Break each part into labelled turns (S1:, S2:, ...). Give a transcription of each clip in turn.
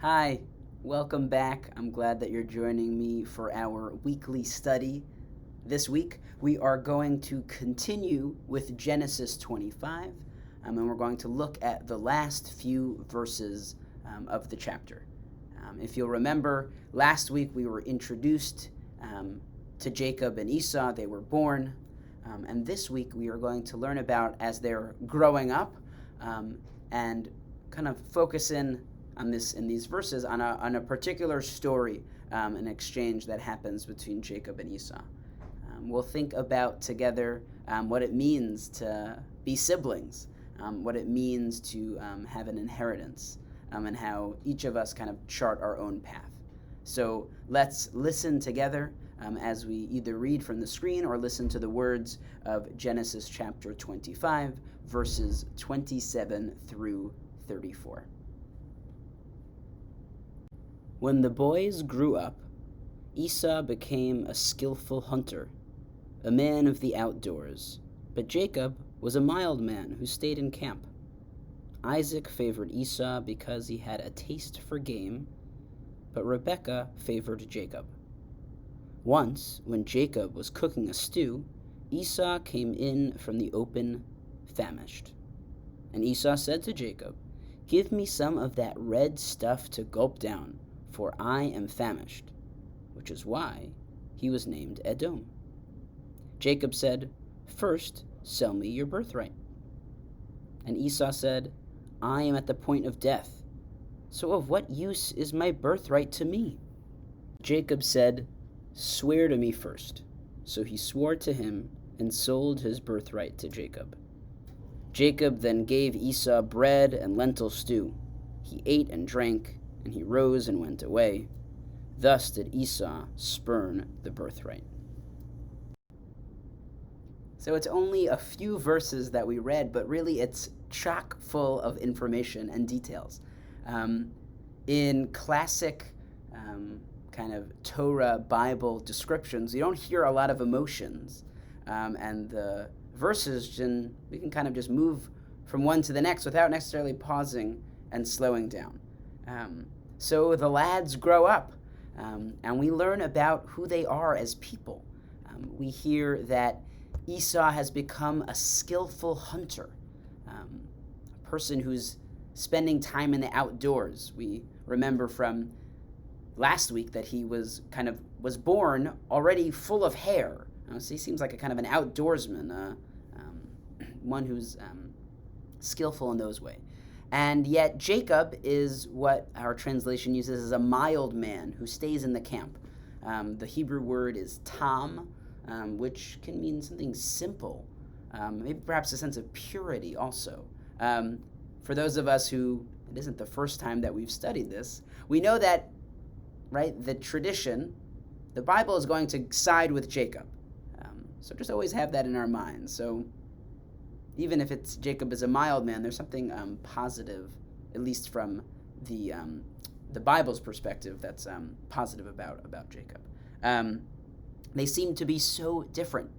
S1: Hi, welcome back. I'm glad that you're joining me for our weekly study. This week, we are going to continue with Genesis 25, and we're going to look at the last few verses of the chapter. If you'll remember, last week we were introduced to Jacob and Esau. They were born. And this week we are going to learn about as they're growing up and kind of focus in these verses on a particular story, an exchange that happens between Jacob and Esau. We'll think about together what it means to be siblings, what it means to have an inheritance, and how each of us kind of chart our own path. So let's listen together as we either read from the screen or listen to the words of Genesis chapter 25, verses 27 through 34. When the boys grew up, Esau became a skillful hunter, a man of the outdoors, but Jacob was a mild man who stayed in camp. Isaac favored Esau because he had a taste for game, but Rebekah favored Jacob. Once, when Jacob was cooking a stew, Esau came in from the open, famished. And Esau said to Jacob, "Give me some of that red stuff to gulp down, for I am famished," which is why he was named Edom. Jacob said, "First, sell me your birthright." And Esau said, "I am at the point of death, so of what use is my birthright to me?" Jacob said, "Swear to me first." So he swore to him and sold his birthright to Jacob. Jacob then gave Esau bread and lentil stew. He ate and drank, and he rose and went away. Thus did Esau spurn the birthright. So it's only a few verses that we read, but really it's chock full of information and details. In classic kind of Torah Bible descriptions, you don't hear a lot of emotions. And the verses, we can kind of just move from one to the next without necessarily pausing and slowing down. So the lads grow up, and we learn about who they are as people. We hear that Esau has become a skillful hunter, a person who's spending time in the outdoors. We remember from last week that he was born already full of hair. So he seems like a kind of an outdoorsman, one who's skillful in those ways. And yet Jacob is what our translation uses as a mild man who stays in the camp. The Hebrew word is tam, which can mean something simple, maybe perhaps a sense of purity also. For those of us who, it isn't the first time that we've studied this, we know that, right, the tradition, the Bible is going to side with Jacob. So just always have that in our minds. So even if it's Jacob is a mild man, there's something positive, at least from the Bible's perspective, that's positive about Jacob. They seem to be so different.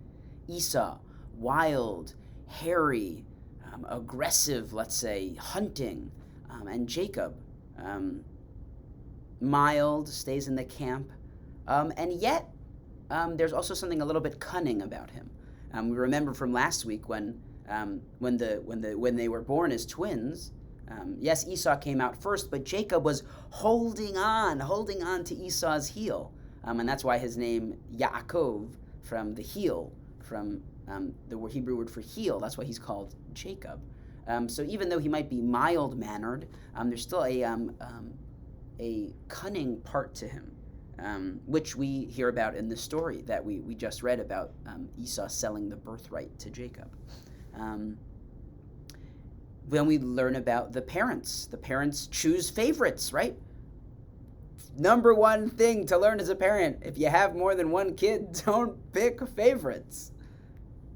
S1: Esau, wild, hairy, aggressive, let's say, hunting, and Jacob, mild, stays in the camp, and yet there's also something a little bit cunning about him. We remember from last week when they were born as twins. Yes, Esau came out first, but Jacob was holding on to Esau's heel, and that's why his name Yaakov, from the heel, from the Hebrew word for heel. That's why he's called Jacob. So even though he might be mild-mannered, there's still a cunning part to him, which we hear about in the story that we just read about, Esau selling the birthright to Jacob. Then we learn about the parents. The parents choose favorites, right? Number one thing to learn as a parent, if you have more than one kid, don't pick favorites.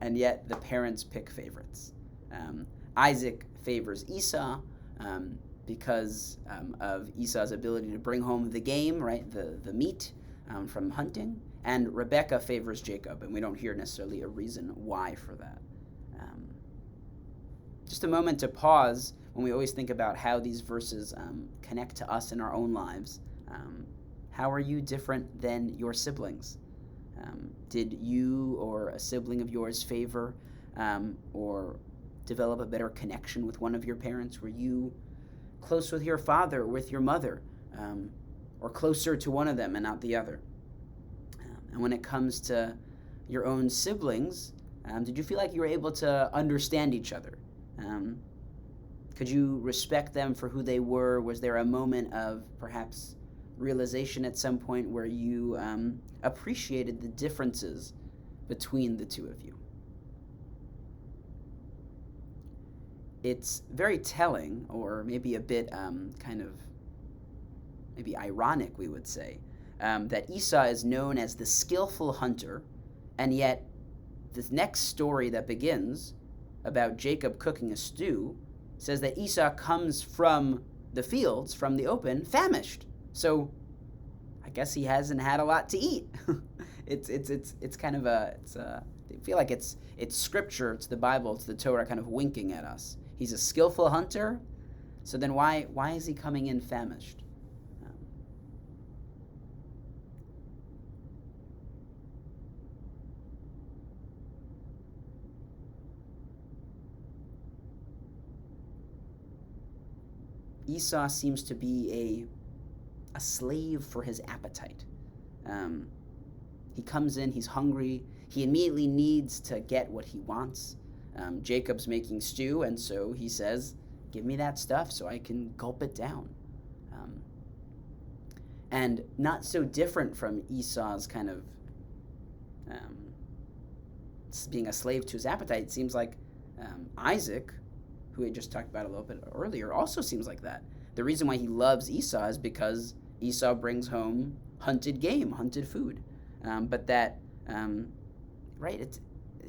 S1: And yet the parents pick favorites. Isaac favors Esau because of Esau's ability to bring home the game, right, the meat from hunting. And Rebekah favors Jacob, and we don't hear necessarily a reason why for that. Just a moment to pause when we always think about how these verses connect to us in our own lives, how are you different than your siblings? Did you or a sibling of yours favor or develop a better connection with one of your parents? Were you close with your father or with your mother, or closer to one of them and not the other? And when it comes to your own siblings, did you feel like you were able to understand each other? Could you respect them for who they were? Was there a moment of perhaps realization at some point where you appreciated the differences between the two of you? It's very telling, or maybe a bit kind of maybe ironic, we would say, that Esau is known as the skillful hunter, and yet this next story that begins about Jacob cooking a stew says that Esau comes from the fields, from the open, famished. So I guess he hasn't had a lot to eat. It's kind of I feel like it's scripture, it's the Bible, it's the Torah kind of winking at us. He's a skillful hunter, so then why is he coming in famished? Esau seems to be a slave for his appetite. He comes in, he's hungry, he immediately needs to get what he wants. Jacob's making stew, and so he says, give me that stuff so I can gulp it down. And not so different from Esau's kind of being a slave to his appetite, it seems like Isaac, who we just talked about a little bit earlier, also seems like that. The reason why he loves Esau is because Esau brings home hunted game, hunted food. Right, it's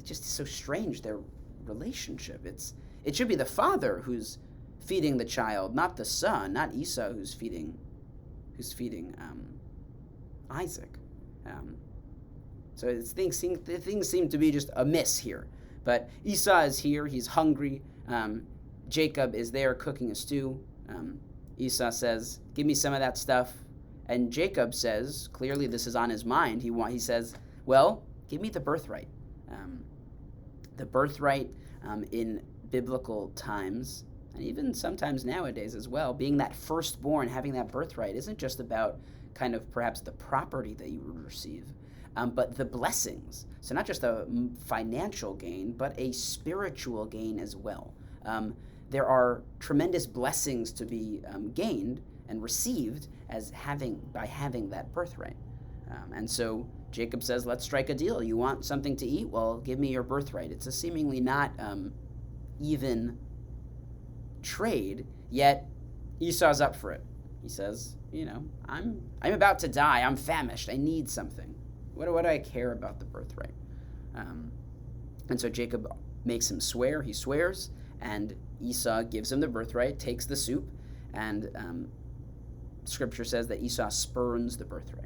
S1: just so strange, their relationship. It should be the father who's feeding the child, not the son, not Esau who's feeding Isaac. So things seem to be just amiss here. But Esau is here, he's hungry. Jacob is there cooking a stew. Esau says, give me some of that stuff. And Jacob says, clearly this is on his mind. He says, well, give me the birthright. The birthright in biblical times, and even sometimes nowadays as well, being that firstborn, having that birthright isn't just about kind of perhaps the property that you would receive, but the blessings. So not just a financial gain, but a spiritual gain as well. There are tremendous blessings to be gained and received by having that birthright. And so Jacob says, let's strike a deal. You want something to eat? Well, give me your birthright. It's a seemingly not even trade, yet Esau's up for it. He says, I'm about to die. I'm famished. I need something. What do I care about the birthright? And so Jacob makes him swear. He swears, and Esau gives him the birthright, takes the soup, and Scripture says that Esau spurns the birthright.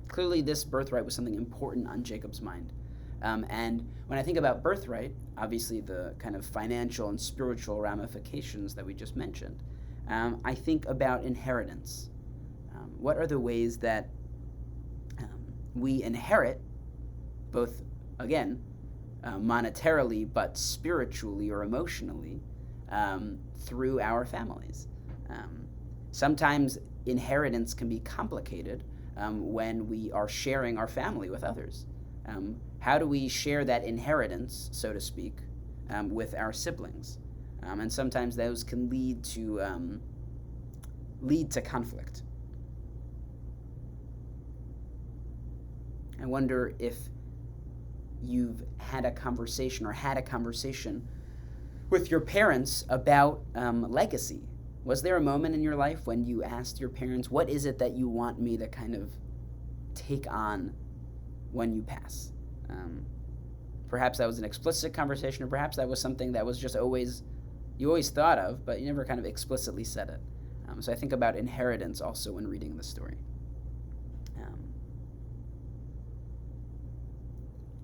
S1: Clearly, this birthright was something important on Jacob's mind. And when I think about birthright, obviously the kind of financial and spiritual ramifications that we just mentioned, I think about inheritance. What are the ways that we inherit, both, again, monetarily, but spiritually or emotionally, through our families? Sometimes inheritance can be complicated when we are sharing our family with others. How do we share that inheritance, so to speak, with our siblings? And sometimes those can lead to conflict. I wonder if you've had a conversation with your parents about legacy. Was there a moment in your life when you asked your parents, what is it that you want me to kind of take on when you pass? Perhaps that was an explicit conversation, or perhaps that was something that was just you always thought of, but you never kind of explicitly said it. So I think about inheritance also when reading the story.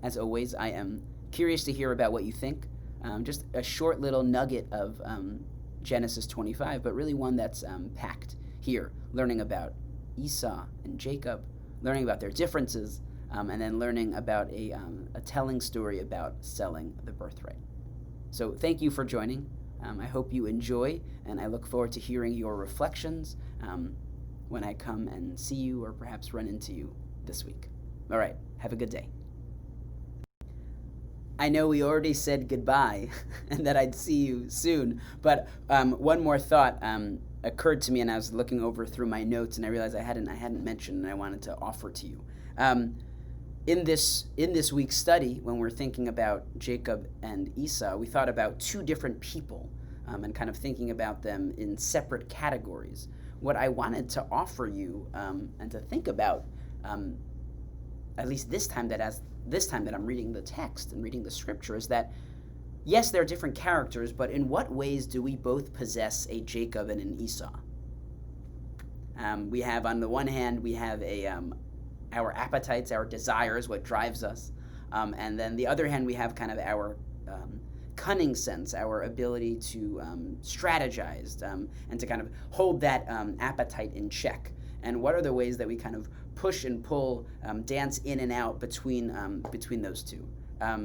S1: As always, I am curious to hear about what you think just a short little nugget of Genesis 25, but really one that's packed here, learning about Esau and Jacob, learning about their differences, and then learning about a telling story about selling the birthright. So thank you for joining. I hope you enjoy, and I look forward to hearing your reflections when I come and see you or perhaps run into you this week. All right, have a good day. I know we already said goodbye and that I'd see you soon, but one more thought occurred to me, and I was looking over through my notes, and I realized I hadn't mentioned, and I wanted to offer to you. In this week's study, when we're thinking about Jacob and Esau, we thought about two different people and kind of thinking about them in separate categories. What I wanted to offer you and to think about, at least this time that I'm reading the text and reading the scripture, is that yes, they're different characters, but in what ways do we both possess a Jacob and an Esau? We have, on the one hand, we have our appetites, our desires, what drives us, and then the other hand, we have kind of our cunning sense, our ability to strategize and to kind of hold that appetite in check. And what are the ways that we kind of push and pull, dance in and out between those two?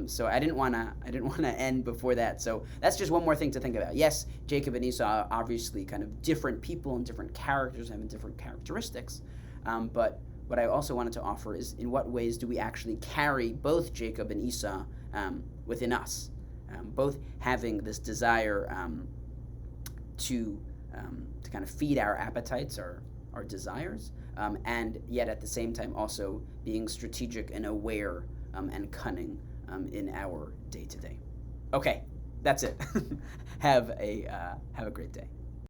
S1: So I didn't want to end before that. So that's just one more thing to think about. Yes, Jacob and Esau are obviously kind of different people and different characters, having different characteristics. But what I also wanted to offer is, in what ways do we actually carry both Jacob and Esau within us, both having this desire to kind of feed our appetites, our desires, and yet at the same time also being strategic and aware and cunning in our day-to-day. Okay, that's it. Have a great day.